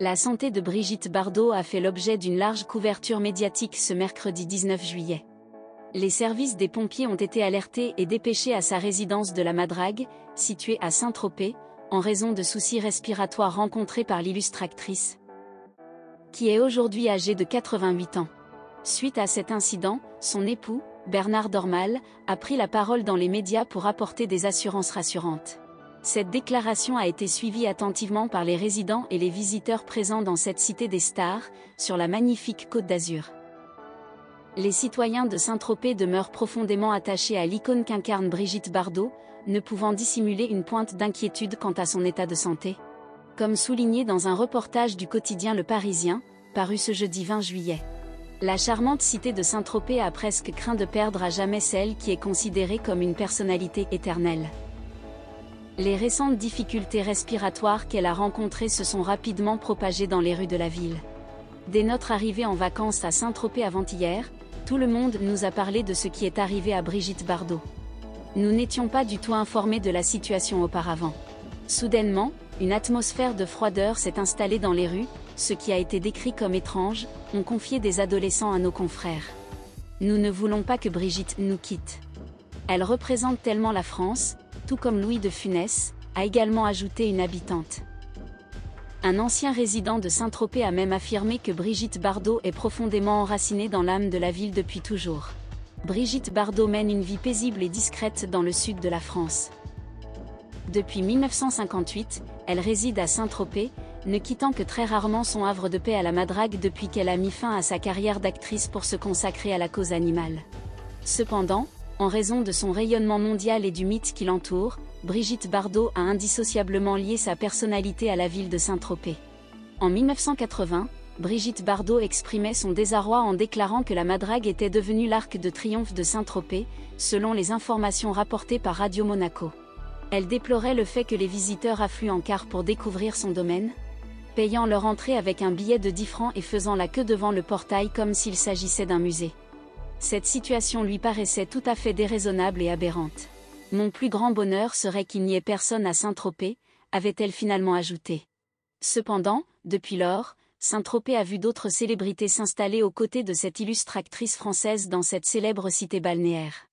La santé de Brigitte Bardot a fait l'objet d'une large couverture médiatique ce mercredi 19 juillet. Les services des pompiers ont été alertés et dépêchés à sa résidence de la Madrague, située à Saint-Tropez, en raison de soucis respiratoires rencontrés par l'illustre actrice, qui est aujourd'hui âgée de 88 ans. Suite à cet incident, son époux, Bernard Dormal, a pris la parole dans les médias pour apporter des assurances rassurantes. Cette déclaration a été suivie attentivement par les résidents et les visiteurs présents dans cette cité des stars, sur la magnifique Côte d'Azur. Les citoyens de Saint-Tropez demeurent profondément attachés à l'icône qu'incarne Brigitte Bardot, ne pouvant dissimuler une pointe d'inquiétude quant à son état de santé. Comme souligné dans un reportage du quotidien Le Parisien, paru ce jeudi 20 juillet. La charmante cité de Saint-Tropez a presque craint de perdre à jamais celle qui est considérée comme une personnalité éternelle. Les récentes difficultés respiratoires qu'elle a rencontrées se sont rapidement propagées dans les rues de la ville. Dès notre arrivée en vacances à Saint-Tropez avant-hier, tout le monde nous a parlé de ce qui est arrivé à Brigitte Bardot. Nous n'étions pas du tout informés de la situation auparavant. Soudainement, une atmosphère de froideur s'est installée dans les rues, ce qui a été décrit comme étrange, ont confié des adolescents à nos confrères. Nous ne voulons pas que Brigitte nous quitte. Elle représente tellement la France, tout comme Louis de Funès, a également ajouté une habitante. Un ancien résident de Saint-Tropez a même affirmé que Brigitte Bardot est profondément enracinée dans l'âme de la ville depuis toujours. Brigitte Bardot mène une vie paisible et discrète dans le sud de la France. Depuis 1958, elle réside à Saint-Tropez, ne quittant que très rarement son havre de paix à la Madrague depuis qu'elle a mis fin à sa carrière d'actrice pour se consacrer à la cause animale. Cependant, en raison de son rayonnement mondial et du mythe qui l'entoure, Brigitte Bardot a indissociablement lié sa personnalité à la ville de Saint-Tropez. En 1980, Brigitte Bardot exprimait son désarroi en déclarant que la Madrague était devenue l'arc de triomphe de Saint-Tropez, selon les informations rapportées par Radio Monaco. Elle déplorait le fait que les visiteurs affluent en car pour découvrir son domaine, payant leur entrée avec un billet de 10 francs et faisant la queue devant le portail comme s'il s'agissait d'un musée. Cette situation lui paraissait tout à fait déraisonnable et aberrante. Mon plus grand bonheur serait qu'il n'y ait personne à Saint-Tropez, avait-elle finalement ajouté. Cependant, depuis lors, Saint-Tropez a vu d'autres célébrités s'installer aux côtés de cette illustre actrice française dans cette célèbre cité balnéaire.